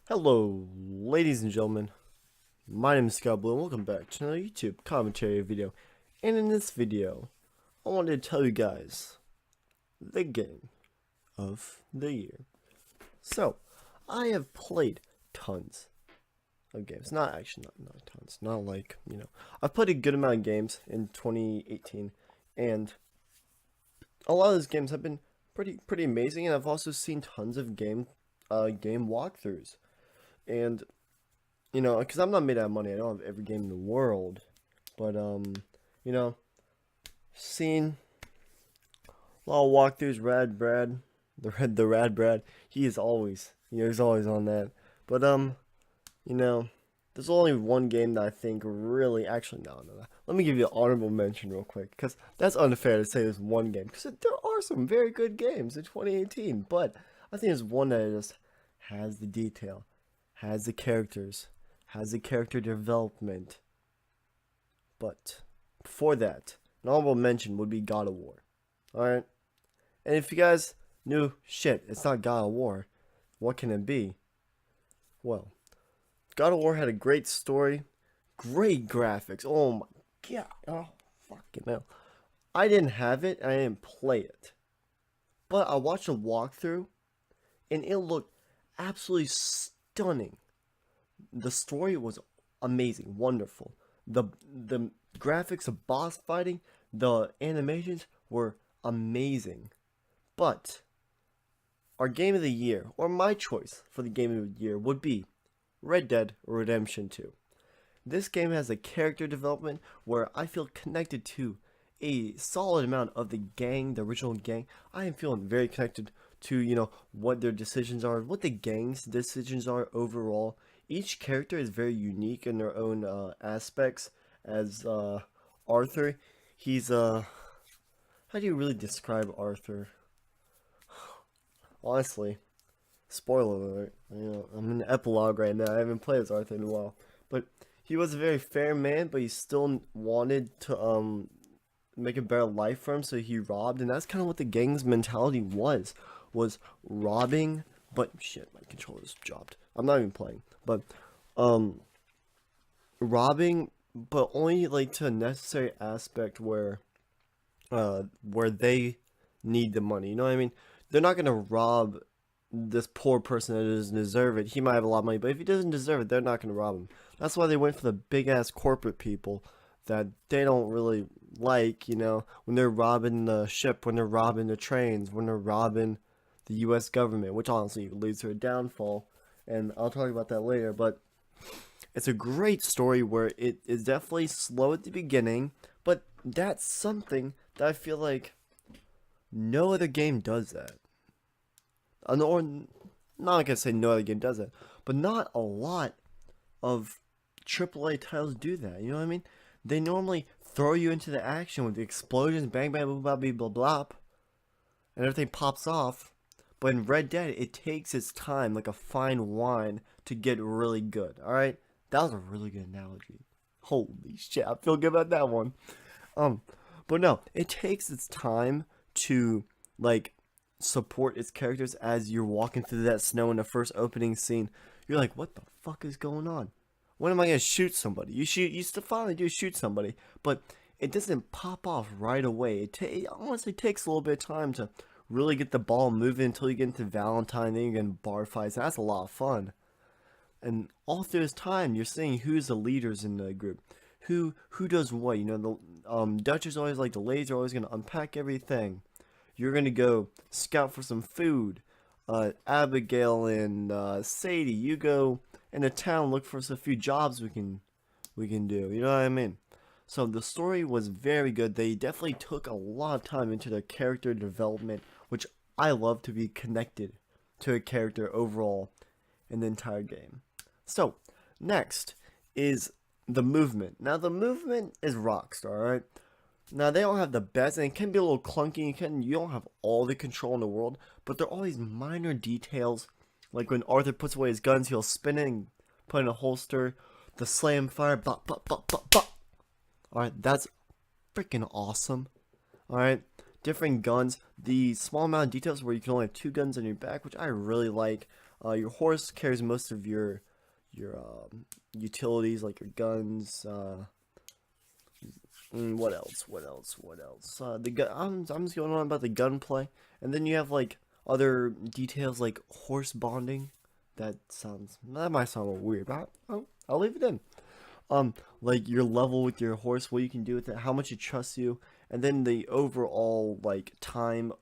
Hello, ladies and gentlemen. My name is Scott Blue, and welcome back to another YouTube commentary video. And in this video, I wanted to tell you guys the game of the year. So, I have played tons of games. Not tons. Not like, I've played a good amount of games in 2018, and a lot of those games have been pretty amazing, and I've also seen tons of game walkthroughs. And because I'm not made out of money, I don't have every game in the world, but you know, seen a lot of walkthroughs. Rad Brad, the Rad Brad, he is always, he's always on that. But you know, there's only one game that I think really, actually, no. Let me give you an honorable mention real quick, because that's unfair to say there's one game, because there are some very good games in 2018, but I think there's one that just has the detail, has the characters, has the character development. But before that, an honorable mention would be God of War. Alright? And if you guys knew, shit, it's not God of War, what can it be? Well, God of War had a great story, great graphics. Oh my god. Oh, fucking hell. I didn't have it, I didn't play it. But I watched a walkthrough, and it looked absolutely stunning. The story was amazing, wonderful. The graphics of boss fighting, the animations were amazing. But our game of the year, or my choice for the game of the year, would be Red Dead Redemption 2. This game has a character development where I feel connected to a solid amount of the gang, the original gang. I am feeling very connected to, what their decisions are, what the gang's decisions are overall. Each character is very unique in their own aspects. As Arthur, he's how do you really describe Arthur? Honestly, spoiler alert. I'm in the epilogue right now. I haven't played as Arthur in a while, but he was a very fair man, but he still wanted to make a better life for him, so he robbed, and that's kind of what the gang's mentality was robbing. But shit, my controller's dropped. I'm not even playing, but robbing, but only like to a necessary aspect where they need the money. You know what I mean? They're not gonna rob this poor person that doesn't deserve it. He might have a lot of money, but if he doesn't deserve it, they're not gonna rob him. That's why they went for the big ass corporate people that they don't really like. When they're robbing the ship, when they're robbing the trains, when they're robbing the U.S. government, which honestly leads to a downfall, and I'll talk about that later. But it's a great story where it is definitely slow at the beginning, but that's something that I feel like no other game does that. Or not gonna say no other game does it, but not a lot of AAA titles do that. You know what I mean? They normally throw you into the action with the explosions, bang bang, blah blah blah blah, and everything pops off. But in Red Dead, it takes its time, like a fine wine, to get really good. All right, that was a really good analogy. Holy shit, I feel good about that one. But no, it takes its time to like support its characters as you're walking through that snow in the first opening scene. You're like, what the fuck is going on? When am I gonna shoot somebody? You still finally do shoot somebody, but it doesn't pop off right away. It honestly takes a little bit of time to really get the ball moving until you get into Valentine, then you get in bar fights. That's a lot of fun. And all through this time, you're seeing who's the leaders in the group, who does what. The Dutch is always like the ladies are always gonna unpack everything. You're gonna go scout for some food. Abigail and Sadie, you go into town, look for a few jobs we can do. You know what I mean? So the story was very good. They definitely took a lot of time into their character development, which I love, to be connected to a character overall in the entire game. So next is the movement. Now the movement is Rockstar, right? Now they don't have the best, and it can be a little clunky. You don't have all the control in the world, but there are all these minor details, like when Arthur puts away his guns, he'll spin it and put in a holster. The slam fire, bop bop bop bop bop. Alright, that's freaking awesome. Alright, different guns, the small amount of details where you can only have two guns on your back, which I really like. Your horse carries most of your utilities like your guns. What else? What else? What else? The gun. I'm just going on about the gunplay, and then you have like other details like horse bonding. That might sound a little weird, but I'll leave it in. Like your level with your horse, what you can do with it, how much it trusts you, and then the overall like time.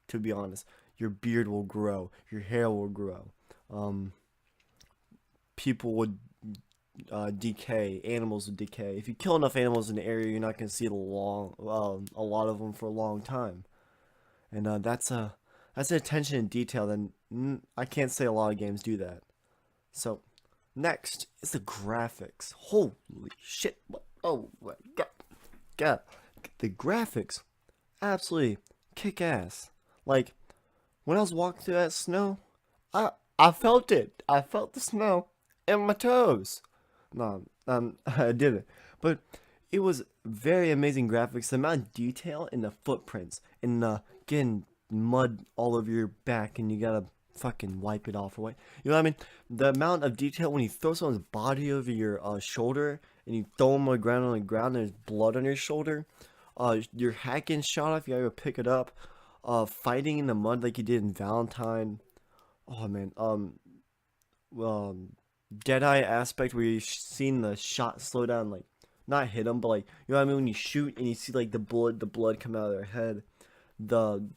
To be honest, your beard will grow, your hair will grow. Um, People would decay, animals would decay. If you kill enough animals in the area, you're not gonna see a lot of them for a long time. And that's an attention to detail that I can't say a lot of games do that. So next is the graphics. Holy shit! Oh my god, god, the graphics absolutely kick ass. Like when I was walking through that snow, I felt it. I felt the snow in my toes. No, I didn't. But it was very amazing graphics. The amount of detail in the footprints, in the getting mud all over your back, and you gotta fucking wipe it off away. You know what I mean? The amount of detail when you throw someone's body over your shoulder, and you throw them on the ground, and there's blood on your shoulder. Your hat getting shot off, you gotta go pick it up. Fighting in the mud like you did in Valentine. Oh man. Deadeye aspect where you've seen the shot slow down, like not hit them, but like you know what I mean, when you shoot and you see like the blood come out of their head, the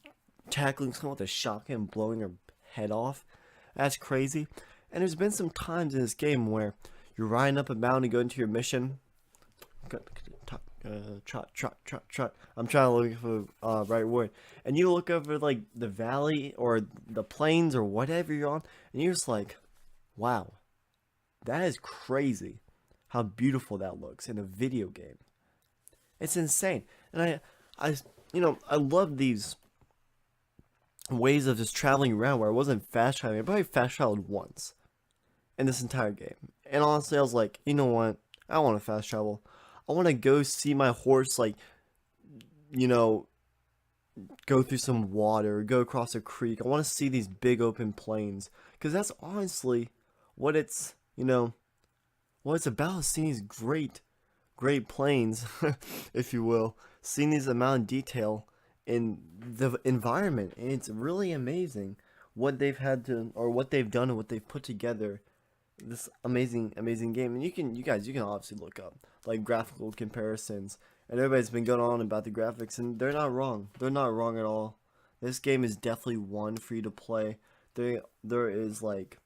tackling someone with a shotgun and blowing their head off. That's crazy. And there's been some times in this game where you're riding up a mountain to go into your mission. Trot. I'm trying to look for the right word. And you look over like the valley or the plains or whatever you're on, and you're just like, wow, that is crazy how beautiful that looks in a video game. It's insane. And I love these ways of just traveling around where I wasn't fast traveling. I probably fast traveled once in this entire game. And honestly, I was like, you know what? I don't want to fast travel. I want to go see my horse, like, you know, go through some water, go across a creek. I want to see these big open plains. Because that's honestly what what it's about, is seeing these great plains, if you will. Seeing these amount of detail in the environment. And it's really amazing what they've done and what they've put together. This amazing game. And you guys can obviously look up like graphical comparisons, and everybody's been going on about the graphics, and they're not wrong at all. This game is definitely one for you to play. There is like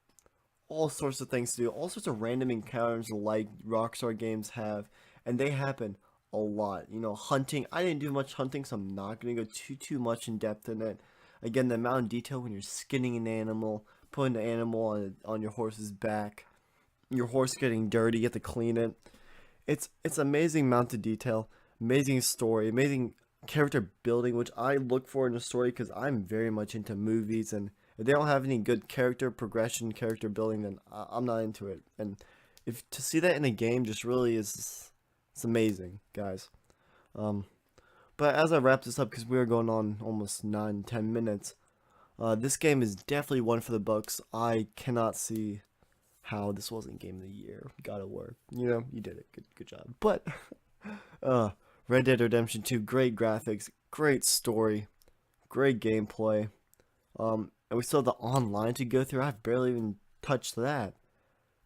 all sorts of things to do, all sorts of random encounters like Rockstar games have, and they happen a lot. Hunting, I didn't do much hunting, so I'm not gonna go too much in depth in it. Again, the amount of detail when you're skinning an animal, putting the animal on your horse's back, your horse getting dirty, you have to clean it. It's amazing amount of detail, amazing story, amazing character building, which I look for in a story because I'm very much into movies, and if they don't have any good character progression, character building, then I'm not into it. And if to see that in a game just really it's amazing, guys. But as I wrap this up, because we are going on almost 9-10 minutes, this game is definitely one for the books. I cannot see how this wasn't Game of the Year. God of War. You did it. Good job. But Red Dead Redemption 2, great graphics, great story, great gameplay. And we still have the online to go through. I've barely even touched that.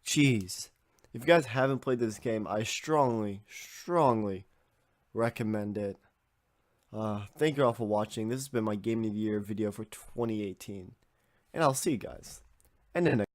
Jeez. If you guys haven't played this game, I strongly recommend it. Thank you all for watching. This has been my Game of the Year video for 2018. And I'll see you guys in the next